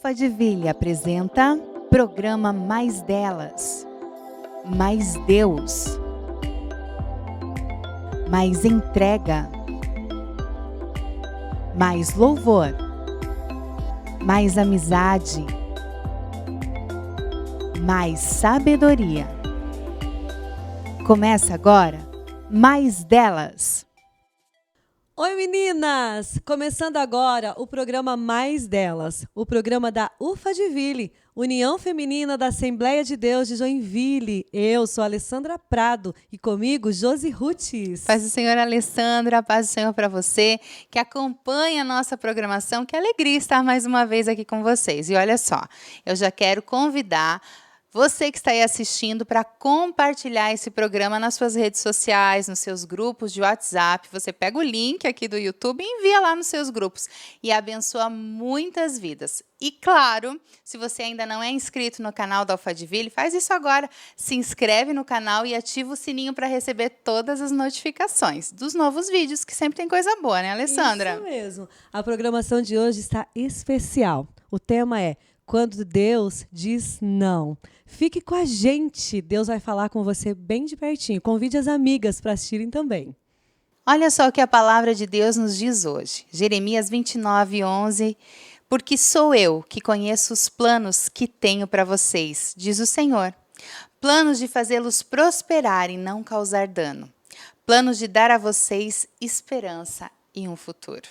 Alphaville apresenta programa Mais Delas, Mais Deus, mais entrega, mais louvor, mais amizade, mais sabedoria. Começa agora Mais Delas. Oi meninas! Começando agora o programa Mais Delas, o programa da Alphaville, União Feminina da Assembleia de Deus de Joinville. Eu sou a Alessandra Prado e comigo Josi Rutes. Paz do Senhor, Alessandra, paz do Senhor para você que acompanha a nossa programação. Que alegria estar mais uma vez aqui com vocês. E olha só, eu já quero convidar você que está aí assistindo para compartilhar esse programa nas suas redes sociais, nos seus grupos de WhatsApp. Você pega o link aqui do YouTube e envia lá nos seus grupos e abençoa muitas vidas. E claro, se você ainda não é inscrito no canal da Alphaville, faz isso agora. Se inscreve no canal e ativa o sininho para receber todas as notificações dos novos vídeos, que sempre tem coisa boa, né, Alessandra? Isso mesmo. A programação de hoje está especial. O tema é Quando Deus diz não. Fique com a gente, Deus vai falar com você bem de pertinho. Convide as amigas para assistirem também. Olha só o que a palavra de Deus nos diz hoje. Jeremias 29:11. Porque sou eu que conheço os planos que tenho para vocês, diz o Senhor. Planos de fazê-los prosperar e não causar dano. Planos de dar a vocês esperança e um futuro.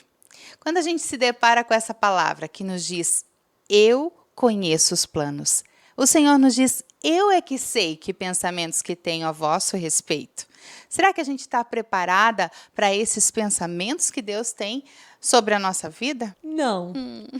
Quando a gente se depara com essa palavra que nos diz, eu conheço os planos. O Senhor nos diz, eu é que sei que pensamentos que tenho a vosso respeito. Será que a gente está preparada para esses pensamentos que Deus tem sobre a nossa vida? Não,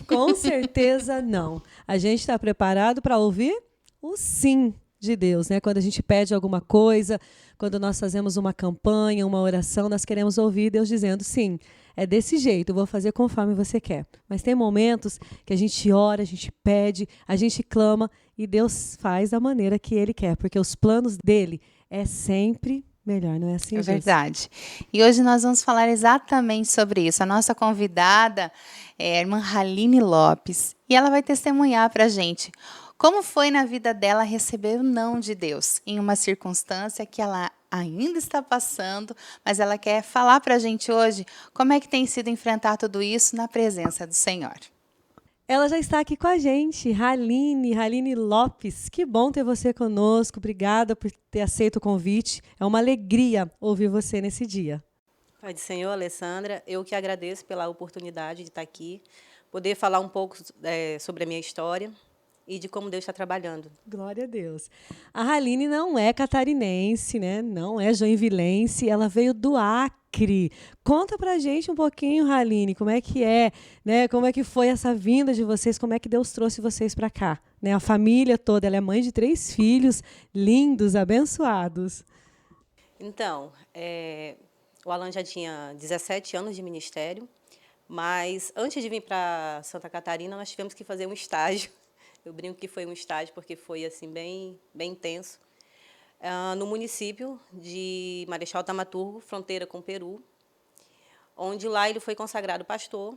com certeza não. A gente está preparado para ouvir o sim de Deus, né? Quando a gente pede alguma coisa, quando nós fazemos uma campanha, uma oração, nós queremos ouvir Deus dizendo sim. É desse jeito, eu vou fazer conforme você quer. Mas tem momentos que a gente ora, a gente pede, a gente clama e Deus faz da maneira que Ele quer, porque os planos dele é sempre melhor, não é assim, É Júcia? verdade. E hoje nós vamos falar exatamente sobre isso. A nossa convidada é a irmã Haline Lopes e ela vai testemunhar para a gente como foi na vida dela receber o não de Deus em uma circunstância que ela ainda está passando, mas ela quer falar para a gente hoje como é que tem sido enfrentar tudo isso na presença do Senhor. Ela já está aqui com a gente, Haline Lopes. Que bom ter você conosco. Obrigada por ter aceito o convite. É uma alegria ouvir você nesse dia. Pai do Senhor, Alessandra, eu que agradeço pela oportunidade de estar aqui, poder falar um pouco sobre a minha história e de como Deus está trabalhando. Glória a Deus. A Haline não é catarinense, né? Não é joinvilense, ela veio do Acre. Conta pra gente um pouquinho, Haline, como é que é, né? Como é que foi essa vinda de vocês, como é que Deus trouxe vocês para cá, né? A família toda, ela é mãe de 3 filhos lindos, abençoados. Então, o Alan já tinha 17 anos de ministério, mas antes de vir para Santa Catarina, nós tivemos que fazer um estágio. Eu brinco que foi um estágio porque foi assim bem intenso, no município de Marechal Thaumaturgo, fronteira com o Peru, onde lá ele foi consagrado pastor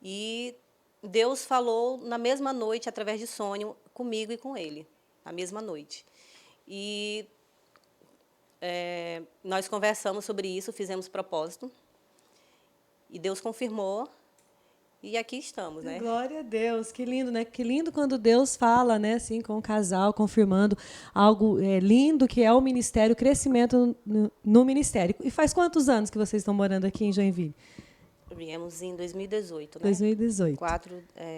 e Deus falou na mesma noite, através de sonho, comigo e com ele, na mesma noite. E nós conversamos sobre isso, fizemos propósito e Deus confirmou. E aqui estamos, né? Glória a Deus, que lindo, né? Que lindo quando Deus fala, né, assim, com o casal, confirmando algo lindo que é o ministério, o crescimento no ministério. E faz quantos anos que vocês estão morando aqui em Joinville? Viemos em 2018, né? 2018.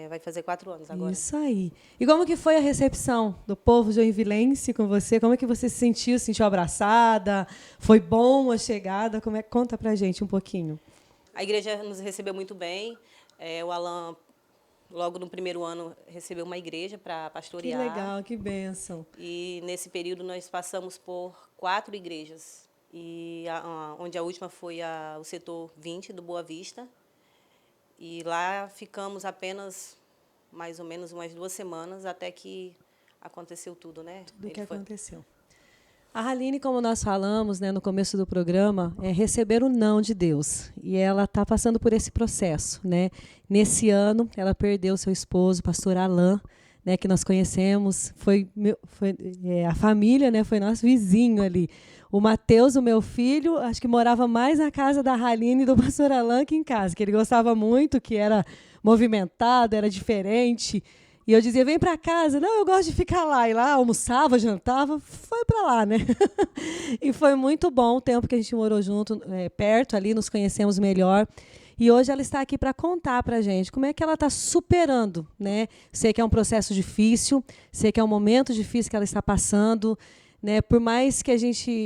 Vai fazer 4 anos agora. Isso aí. E como que foi a recepção do povo joinvilense com você? Como é que você se sentiu? Se sentiu abraçada? Foi bom a chegada? Conta pra gente um pouquinho. A igreja nos recebeu muito bem. O Alan, logo no primeiro ano, recebeu uma igreja para pastorear. Que legal, que bênção. E, nesse período, nós passamos por 4 igrejas. E onde a última foi o setor 20 do Boa Vista. E lá ficamos apenas mais ou menos umas 2 semanas, até que aconteceu tudo, né? Tudo que aconteceu. A Haline, como nós falamos, né, no começo do programa, é receber o não de Deus. E ela está passando por esse processo, né? Nesse ano, ela perdeu seu esposo, pastor Alain, né, que nós conhecemos. A família, né, foi nosso vizinho ali. O Mateus, o meu filho, acho que morava mais na casa da Haline e do pastor Alain que em casa, que ele gostava muito, que era movimentado, era diferente. E eu dizia, vem para casa. Não, eu gosto de ficar lá. E lá almoçava, jantava, foi para lá, né? E foi muito bom o tempo que a gente morou junto, perto ali, nos conhecemos melhor. E hoje ela está aqui para contar para a gente como é que ela está superando, né? Sei que é um processo difícil, sei que é um momento difícil que ela está passando, né? Por mais que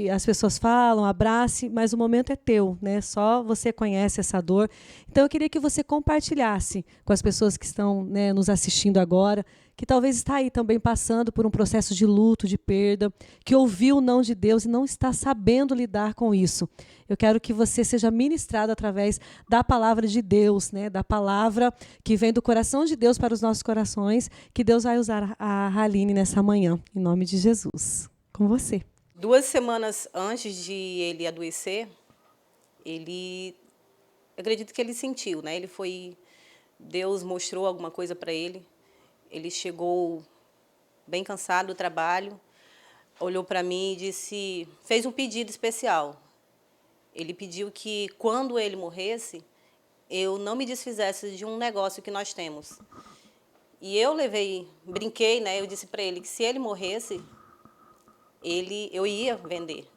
as pessoas falam, abrace, mas o momento é teu, né? Só você conhece essa dor. Então eu queria que você compartilhasse com as pessoas que estão, né, nos assistindo agora, que talvez está aí também passando por um processo de luto, de perda, que ouviu o não de Deus e não está sabendo lidar com isso. Eu quero que você seja ministrado através da palavra de Deus, né? Da palavra que vem do coração de Deus para os nossos corações, que Deus vai usar a Haline nessa manhã, em nome de Jesus. Com você. 2 semanas antes de ele adoecer, acredito que ele sentiu, né? Deus mostrou alguma coisa para ele. Ele chegou bem cansado do trabalho, olhou para mim e fez um pedido especial. Ele pediu que quando ele morresse, eu não me desfizesse de um negócio que nós temos. E eu brinquei, né? Eu disse para ele que se ele morresse, eu ia vender.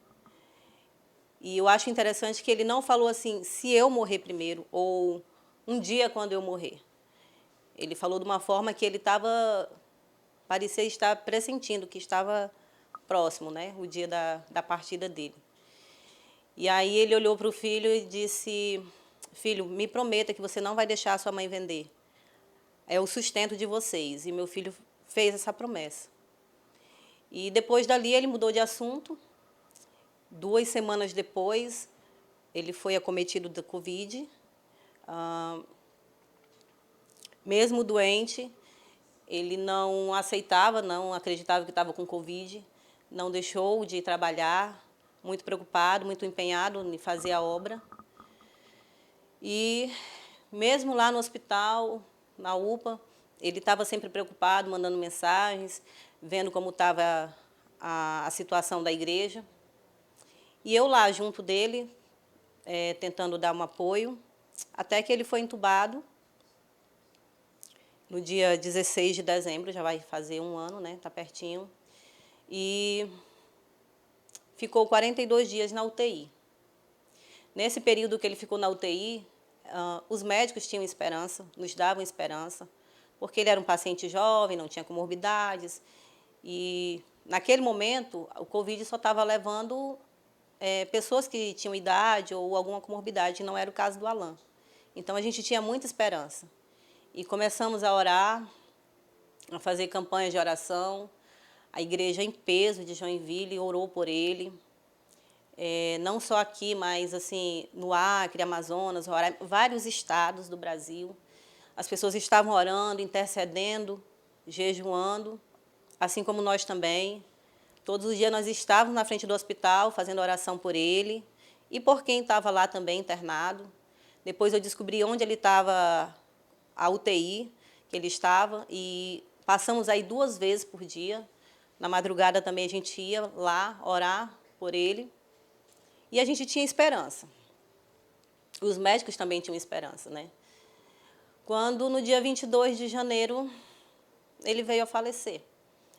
E eu acho interessante que ele não falou assim, se eu morrer primeiro, ou um dia quando eu morrer. Ele falou de uma forma que ele parecia estar pressentindo que estava próximo, né, o dia da partida dele. E aí ele olhou para o filho e disse, filho, me prometa que você não vai deixar a sua mãe vender. É o sustento de vocês. E meu filho fez essa promessa. E depois dali ele mudou de assunto. 2 semanas depois, ele foi acometido da Covid. Mesmo doente, ele não aceitava, não acreditava que estava com Covid. Não deixou de trabalhar, muito preocupado, muito empenhado em fazer a obra. E mesmo lá no hospital, na UPA, ele estava sempre preocupado, mandando mensagens, vendo como estava a situação da igreja. E eu lá, junto dele, tentando dar um apoio, até que ele foi entubado. No dia 16 de dezembro, já vai fazer 1 ano, né? Está pertinho. E ficou 42 dias na UTI. Nesse período que ele ficou na UTI, os médicos tinham esperança, nos davam esperança, porque ele era um paciente jovem, não tinha comorbidades. E, naquele momento, o Covid só estava levando pessoas que tinham idade ou alguma comorbidade, não era o caso do Alain. Então, a gente tinha muita esperança. E começamos a orar, a fazer campanhas de oração. A igreja em peso de Joinville orou por ele. Não só aqui, mas assim, no Acre, Amazonas, vários estados do Brasil. As pessoas estavam orando, intercedendo, jejuando, assim como nós também. Todos os dias nós estávamos na frente do hospital fazendo oração por ele e por quem estava lá também internado. Depois eu descobri onde ele estava, a UTI que ele estava, e passamos aí 2 vezes por dia. Na madrugada também a gente ia lá orar por ele. E a gente tinha esperança. Os médicos também tinham esperança, né? Quando, no dia 22 de janeiro, ele veio a falecer.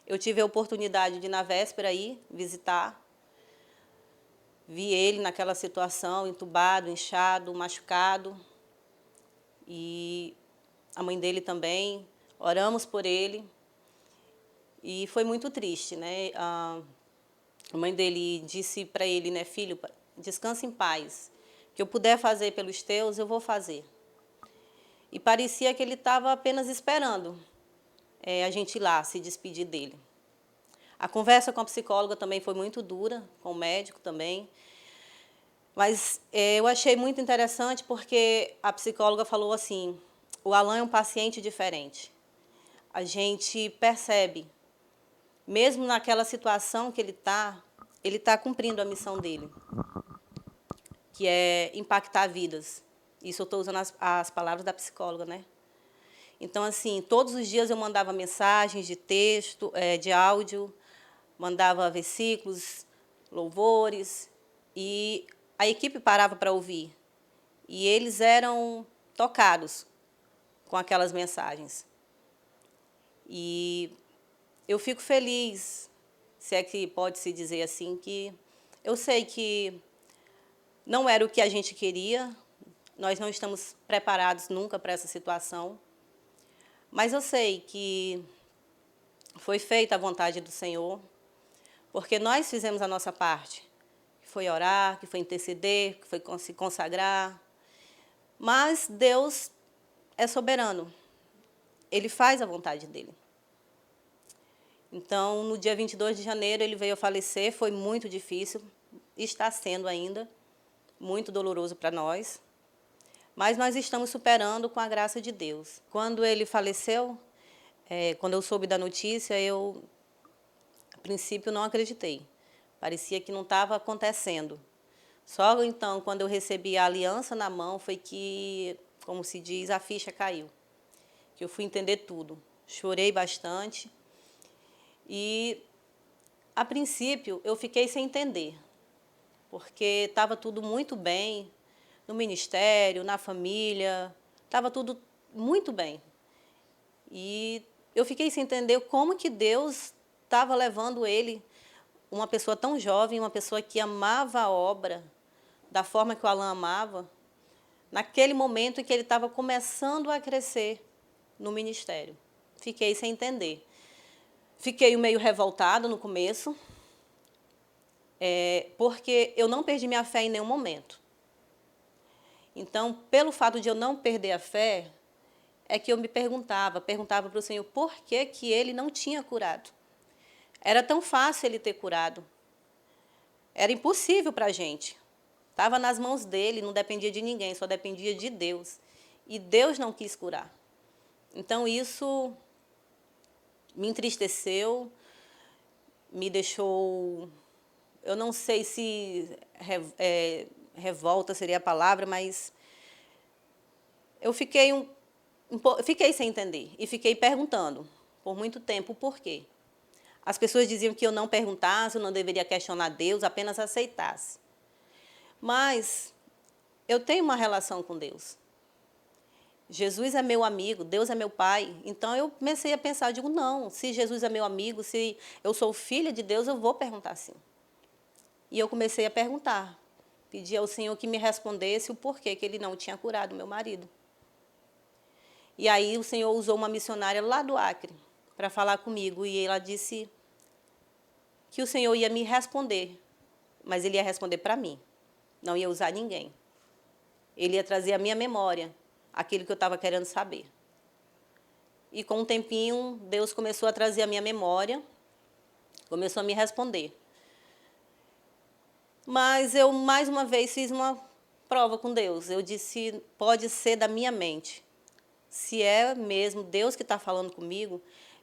Eu tive a oportunidade de, na véspera, ir visitar. Vi ele naquela situação, entubado, inchado, machucado. E a mãe dele também. Oramos por ele. E foi muito triste, né? A mãe dele disse para ele, né, filho, descansa em paz. O que eu puder fazer pelos teus, eu vou fazer. E parecia que ele estava apenas esperando a gente ir lá se despedir dele. A conversa com a psicóloga também foi muito dura, com o médico também. Mas eu achei muito interessante porque a psicóloga falou assim, o Alain é um paciente diferente. A gente percebe, mesmo naquela situação que ele está, ele está cumprindo a missão dele, que é impactar vidas. Isso eu estou usando as palavras da psicóloga, né? Então, assim, todos os dias eu mandava mensagens de texto, de áudio, mandava versículos, louvores, e a equipe parava para ouvir. E eles eram tocados com aquelas mensagens. E eu fico feliz, se é que pode-se dizer assim, que eu sei que não era o que a gente queria, nós não estamos preparados nunca para essa situação, mas eu sei que foi feita a vontade do Senhor, porque nós fizemos a nossa parte, que foi orar, que foi interceder, que foi se consagrar, mas Deus é soberano, Ele faz a vontade dEle. Então, no dia 22 de janeiro, ele veio a falecer, foi muito difícil, está sendo ainda, muito doloroso para nós, mas nós estamos superando com a graça de Deus. Quando ele faleceu, quando eu soube da notícia, eu, a princípio, não acreditei. Parecia que não estava acontecendo. Só então, quando eu recebi a aliança na mão, foi que, como se diz, a ficha caiu. Que eu fui entender tudo. Chorei bastante. E, a princípio, eu fiquei sem entender, porque estava tudo muito bem no ministério, na família, estava tudo muito bem. E eu fiquei sem entender como que Deus estava levando ele, uma pessoa tão jovem, uma pessoa que amava a obra, da forma que o Alan amava, naquele momento em que ele estava começando a crescer no ministério. Fiquei sem entender. Fiquei meio revoltada no começo, porque eu não perdi minha fé em nenhum momento. Então, pelo fato de eu não perder a fé, é que eu me perguntava para o Senhor por que que ele não tinha curado. Era tão fácil ele ter curado. Era impossível para a gente. Estava nas mãos dele, não dependia de ninguém, só dependia de Deus. E Deus não quis curar. Então, isso me entristeceu, me deixou... Eu não sei se revolta seria a palavra, mas eu fiquei sem entender e fiquei perguntando por muito tempo o porquê. As pessoas diziam que eu não perguntasse, eu não deveria questionar Deus, apenas aceitasse. Mas eu tenho uma relação com Deus. Jesus é meu amigo, Deus é meu pai. Então eu comecei a pensar, digo, não, se Jesus é meu amigo, se eu sou filha de Deus, eu vou perguntar sim. E eu comecei a perguntar, pedi ao Senhor que me respondesse o porquê que ele não tinha curado meu marido. E aí o Senhor usou uma missionária lá do Acre para falar comigo, e ela disse que o Senhor ia me responder, mas ele ia responder para mim, não ia usar ninguém. Ele ia trazer à minha memória aquilo que eu estava querendo saber. E com um tempinho, Deus começou a trazer à minha memória, começou a me responder. Mas eu, mais uma vez, fiz uma prova com Deus. Eu disse, pode ser da minha mente. Se é mesmo Deus que está falando comigo,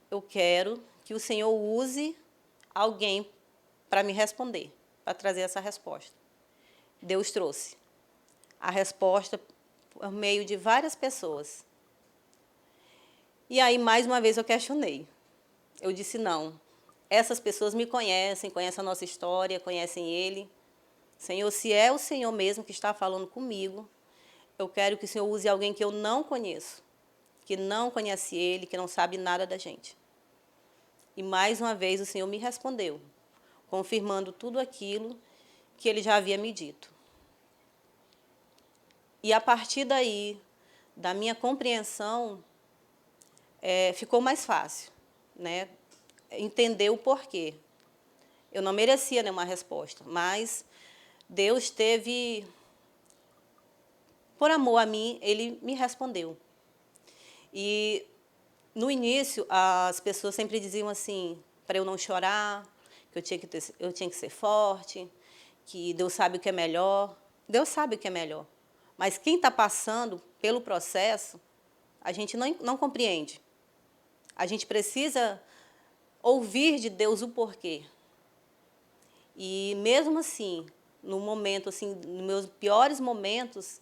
eu quero que o Senhor use alguém para me responder, para trazer essa resposta. Deus trouxe a resposta por meio de várias pessoas. E aí, mais uma vez, eu questionei. Eu disse, não, essas pessoas me conhecem, conhecem a nossa história, conhecem Ele. Senhor, se é o Senhor mesmo que está falando comigo, eu quero que o Senhor use alguém que eu não conheço, que não conhece Ele, que não sabe nada da gente. E, mais uma vez, o Senhor me respondeu, confirmando tudo aquilo que Ele já havia me dito. E, a partir daí, da minha compreensão, ficou mais fácil, né? Entender o porquê. Eu não merecia nenhuma resposta, mas Deus teve, por amor a mim, Ele me respondeu. E, no início, as pessoas sempre diziam assim, para eu não chorar, que eu tinha que ser forte, que Deus sabe o que é melhor. Deus sabe o que é melhor. Mas quem está passando pelo processo, a gente não compreende. A gente precisa ouvir de Deus o porquê. E mesmo assim, no momento assim, nos meus piores momentos,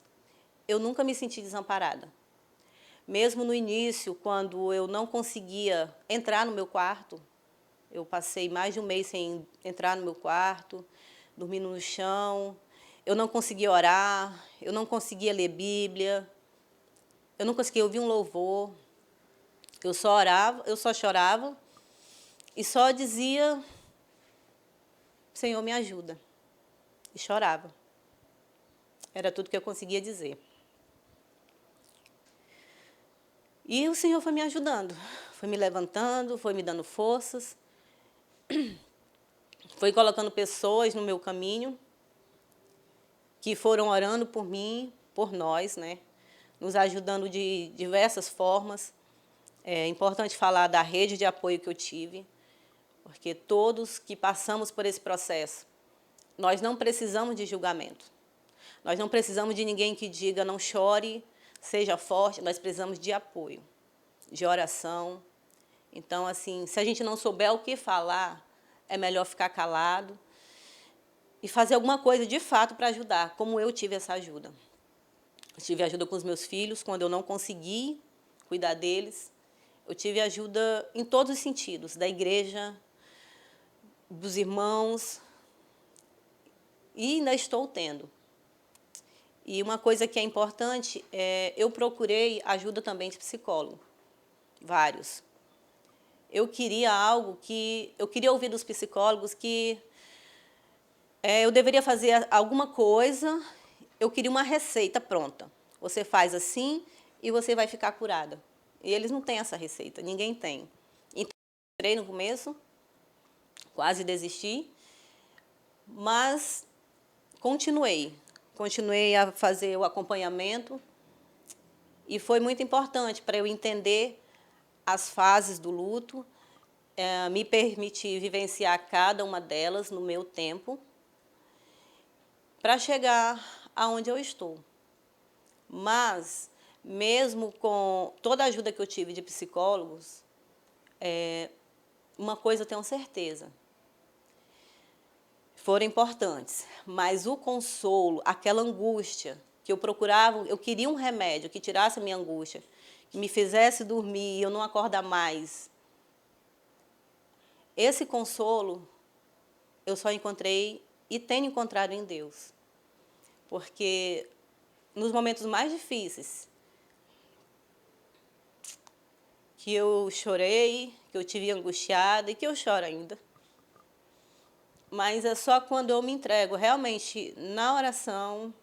eu nunca me senti desamparada. Mesmo no início, quando eu não conseguia entrar no meu quarto, eu passei mais de um mês sem entrar no meu quarto, dormindo no chão, eu não conseguia orar, eu não conseguia ler Bíblia, eu não conseguia ouvir um louvor, eu só orava, eu só chorava e só dizia, Senhor, me ajuda. E chorava. Era tudo que eu conseguia dizer. E o Senhor foi me ajudando, foi me levantando, foi me dando forças, foi colocando pessoas no meu caminho que foram orando por mim, por nós, né? Nos ajudando de diversas formas. É importante falar da rede de apoio que eu tive, porque todos que passamos por esse processo, nós não precisamos de julgamento. Nós não precisamos de ninguém que diga não chore, seja forte, nós precisamos de apoio, de oração. Então, assim, se a gente não souber o que falar, é melhor ficar calado e fazer alguma coisa de fato para ajudar, como eu tive essa ajuda. Eu tive ajuda com os meus filhos, quando eu não consegui cuidar deles. Eu tive ajuda em todos os sentidos, da igreja, dos irmãos, e ainda estou tendo. E uma coisa que é importante, eu procurei ajuda também de psicólogo, vários. Eu queria eu queria ouvir dos psicólogos que eu deveria fazer alguma coisa, eu queria uma receita pronta. Você faz assim e você vai ficar curada. E eles não têm essa receita, ninguém tem. Então, eu entrei no começo, quase desisti, mas continuei a fazer o acompanhamento e foi muito importante para eu entender as fases do luto, me permitir vivenciar cada uma delas no meu tempo, para chegar aonde eu estou. Mas, mesmo com toda a ajuda que eu tive de psicólogos, uma coisa eu tenho certeza, foram importantes, mas o consolo, aquela angústia que eu procurava, eu queria um remédio que tirasse a minha angústia, que me fizesse dormir e eu não acordar mais. Esse consolo eu só encontrei e tenho encontrado em Deus. Porque nos momentos mais difíceis, que eu chorei, que eu tive angustiada e que eu choro ainda, mas é só quando eu me entrego realmente na oração,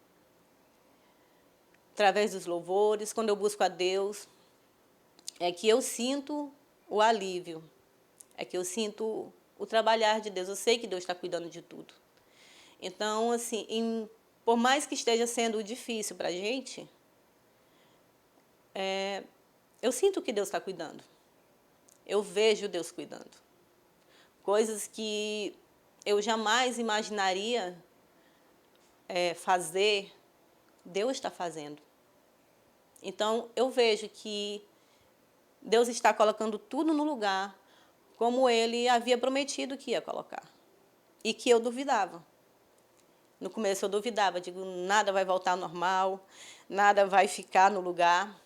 através dos louvores, quando eu busco a Deus, é que eu sinto o alívio, é que eu sinto o trabalhar de Deus. Eu sei que Deus está cuidando de tudo. Então, assim, por mais que esteja sendo difícil para a gente, eu sinto que Deus está cuidando. Eu vejo Deus cuidando. Coisas que eu jamais imaginaria fazer, Deus está fazendo. Então, eu vejo que Deus está colocando tudo no lugar como Ele havia prometido que ia colocar. E que eu duvidava. No começo eu duvidava, digo, nada vai voltar ao normal, nada vai ficar no lugar.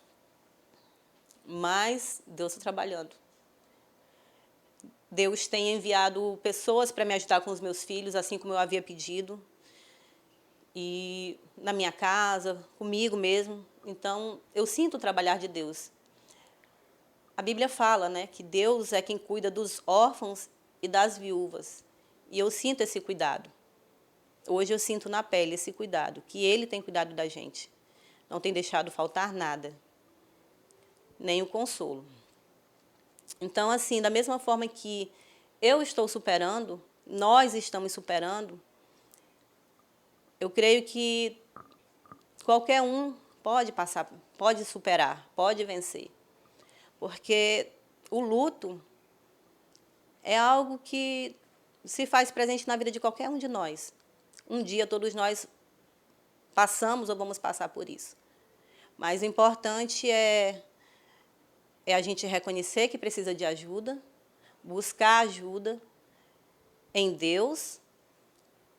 Mas Deus está trabalhando. Deus tem enviado pessoas para me ajudar com os meus filhos, assim como eu havia pedido. E na minha casa, comigo mesmo. Então, eu sinto o trabalhar de Deus. A Bíblia fala, né, que Deus é quem cuida dos órfãos e das viúvas. E eu sinto esse cuidado. Hoje eu sinto na pele esse cuidado, que Ele tem cuidado da gente. Não tem deixado faltar nada, nem o consolo. Então, assim, da mesma forma que eu estou superando, nós estamos superando, eu creio que qualquer um pode passar, pode superar, pode vencer. Porque o luto é algo que se faz presente na vida de qualquer um de nós. Um dia todos nós passamos ou vamos passar por isso. Mas o importante é a gente reconhecer que precisa de ajuda, buscar ajuda em Deus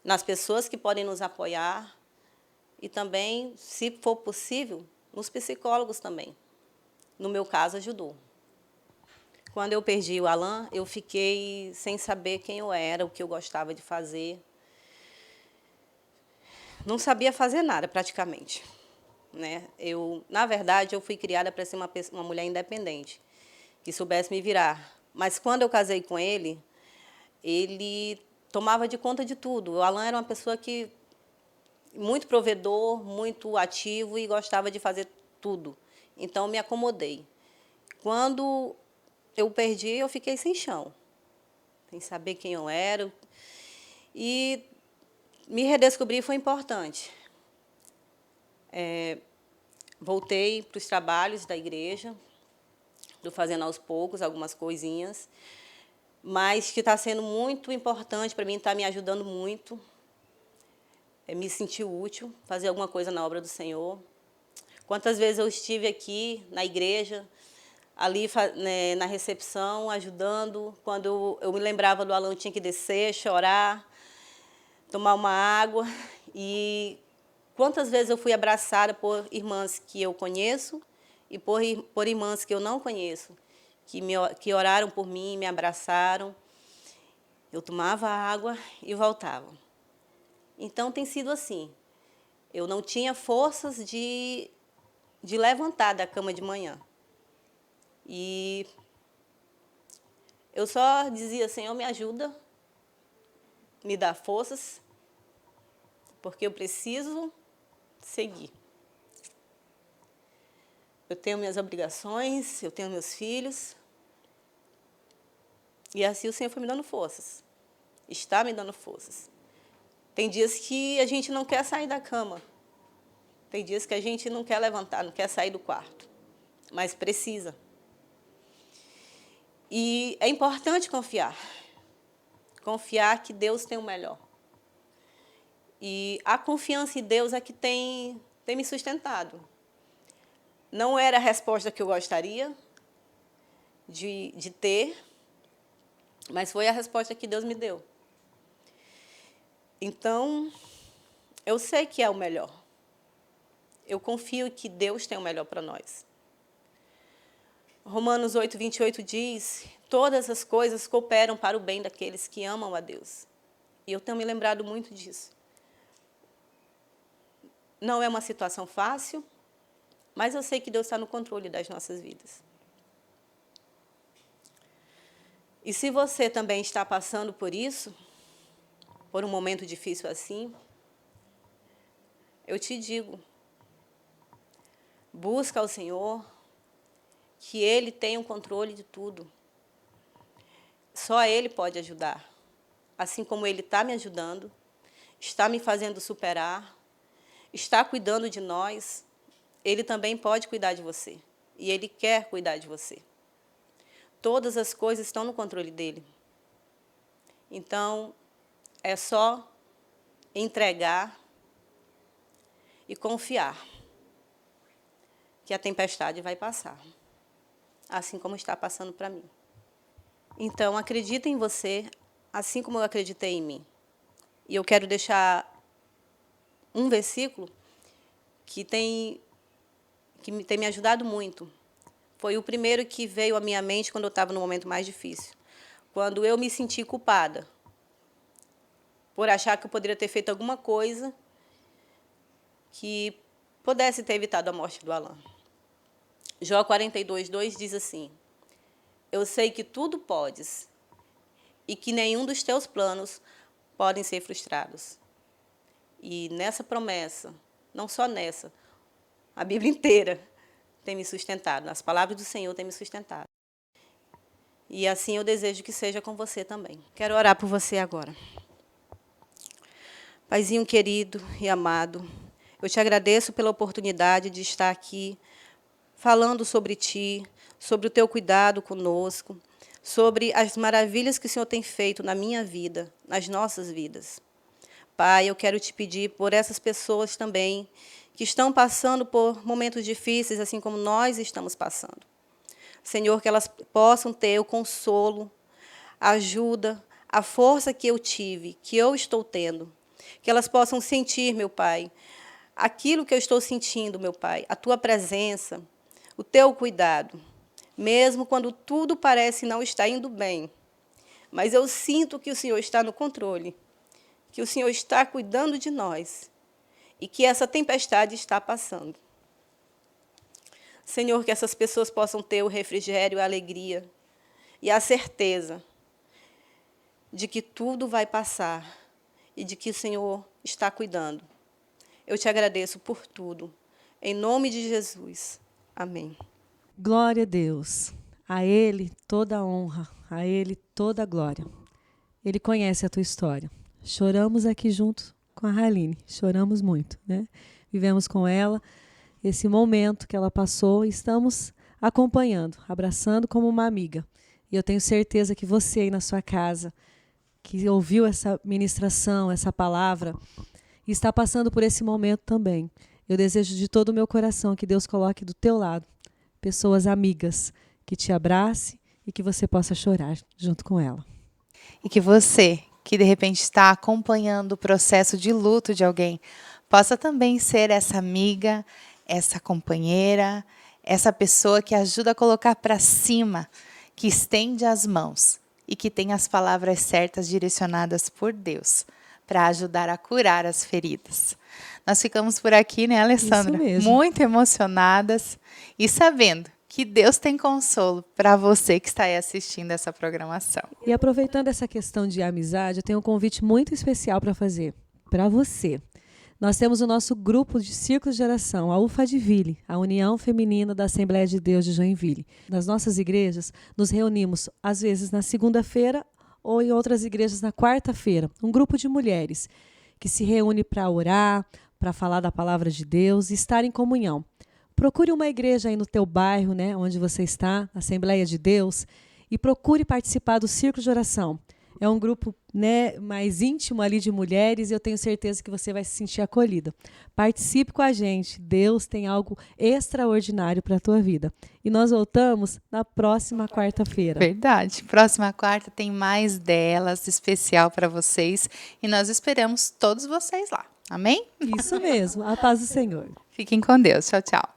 nas pessoas que podem nos apoiar e também, se for possível, nos psicólogos também. No meu caso, ajudou. Quando eu perdi o Alan, eu fiquei sem saber quem eu era, o que eu gostava de fazer. Não sabia fazer nada, praticamente. Né? Na verdade, eu fui criada para ser uma mulher independente, que soubesse me virar. Mas, quando eu casei com ele tomava de conta de tudo. O Alan era uma pessoa que muito provedor, muito ativo e gostava de fazer tudo. Então, me acomodei. Quando eu perdi, eu fiquei sem chão, sem saber quem eu era. E me redescobrir foi importante. Voltei para os trabalhos da igreja, estou fazendo aos poucos algumas coisinhas, mas que está sendo muito importante para mim, está me ajudando muito. Me sentir útil, fazer alguma coisa na obra do Senhor. Quantas vezes eu estive aqui na igreja, ali né, na recepção, ajudando. Quando eu me lembrava do Alan, eu tinha que descer, chorar, tomar uma água. E quantas vezes eu fui abraçada por irmãs que eu conheço e por irmãs que eu não conheço, que oraram por mim, me abraçaram. Eu tomava água e voltava. Então, tem sido assim. Eu não tinha forças de levantar da cama de manhã. E eu só dizia, Senhor, me ajuda, me dá forças, porque eu preciso seguir. Eu tenho minhas obrigações, eu tenho meus filhos. E assim o Senhor foi me dando forças. Está me dando forças. Tem dias que a gente não quer sair da cama. Tem dias que a gente não quer levantar, não quer sair do quarto. Mas precisa. E é importante confiar. Confiar que Deus tem o melhor. E a confiança em Deus é que tem me sustentado. Não era a resposta que eu gostaria de ter, mas foi a resposta que Deus me deu. Então, eu sei que é o melhor. Eu confio que Deus tem o melhor para nós. Romanos 8, 28 diz, todas as coisas cooperam para o bem daqueles que amam a Deus. E eu tenho me lembrado muito disso. Não é uma situação fácil, mas eu sei que Deus está no controle das nossas vidas. E se você também está passando por isso, por um momento difícil assim, eu te digo, busca ao Senhor, que Ele tem o controle de tudo. Só Ele pode ajudar. Assim como Ele está me ajudando, está me fazendo superar, está cuidando de nós, Ele também pode cuidar de você. E Ele quer cuidar de você. Todas as coisas estão no controle dEle. Então, é só entregar e confiar que a tempestade vai passar, assim como está passando para mim. Então, acredita em você, assim como eu acreditei em mim. E eu quero deixar um versículo que tem me ajudado muito. Foi o primeiro que veio à minha mente quando eu estava no momento mais difícil. Quando eu me senti culpada por achar que eu poderia ter feito alguma coisa que pudesse ter evitado a morte do Alan. Jó 42, 2 diz assim, eu sei que tudo podes e que nenhum dos teus planos podem ser frustrados. E nessa promessa, não só nessa, a Bíblia inteira tem me sustentado, as palavras do Senhor têm me sustentado. E assim eu desejo que seja com você também. Quero orar por você agora. Paizinho querido e amado, eu te agradeço pela oportunidade de estar aqui falando sobre Ti, sobre o Teu cuidado conosco, sobre as maravilhas que o Senhor tem feito na minha vida, nas nossas vidas. Pai, eu quero te pedir por essas pessoas também que estão passando por momentos difíceis, assim como nós estamos passando. Senhor, que elas possam ter o consolo, a ajuda, a força que eu tive, que eu estou tendo, Que elas possam sentir, meu Pai, aquilo que eu estou sentindo, meu Pai, a Tua presença, o Teu cuidado, mesmo quando tudo parece não estar indo bem. Mas eu sinto que o Senhor está no controle, que o Senhor está cuidando de nós e que essa tempestade está passando. Senhor, que essas pessoas possam ter o refrigério, a alegria e a certeza de que tudo vai passar e de que o Senhor está cuidando. Eu te agradeço por tudo. Em nome de Jesus. Amém. Glória a Deus. A Ele toda a honra, a Ele toda a glória. Ele conhece a tua história. Choramos aqui junto com a Raline. Choramos muito, né? Vivemos com ela esse momento que ela passou e estamos acompanhando, abraçando como uma amiga. E eu tenho certeza que você aí na sua casa, que ouviu essa ministração, essa palavra, e está passando por esse momento também. Eu desejo de todo o meu coração que Deus coloque do teu lado pessoas amigas, que te abrace e que você possa chorar junto com ela. E que você, que de repente está acompanhando o processo de luto de alguém, possa também ser essa amiga, essa companheira, essa pessoa que ajuda a colocar para cima, que estende as mãos e que tem as palavras certas direcionadas por Deus para ajudar a curar as feridas. Nós ficamos por aqui, né, Alessandra? Isso mesmo. Muito emocionadas e sabendo que Deus tem consolo para você que está aí assistindo essa programação. E aproveitando essa questão de amizade, eu tenho um convite muito especial para fazer para você. Nós temos o nosso grupo de círculos de oração, a UFADVille, a União Feminina da Assembleia de Deus de Joinville. Nas nossas igrejas, nos reunimos às vezes na segunda-feira ou em outras igrejas na quarta-feira. Um grupo de mulheres que se reúne para orar, para falar da palavra de Deus e estar em comunhão. Procure uma igreja aí no teu bairro, né, onde você está, Assembleia de Deus, e procure participar do círculo de oração. É um grupo, né, mais íntimo ali de mulheres e eu tenho certeza que você vai se sentir acolhida. Participe com a gente. Deus tem algo extraordinário para a tua vida. E nós voltamos na próxima quarta-feira. Verdade. Próxima quarta tem mais delas, especial para vocês. E nós esperamos todos vocês lá. Amém? Isso mesmo. A paz do Senhor. Fiquem com Deus. Tchau, tchau.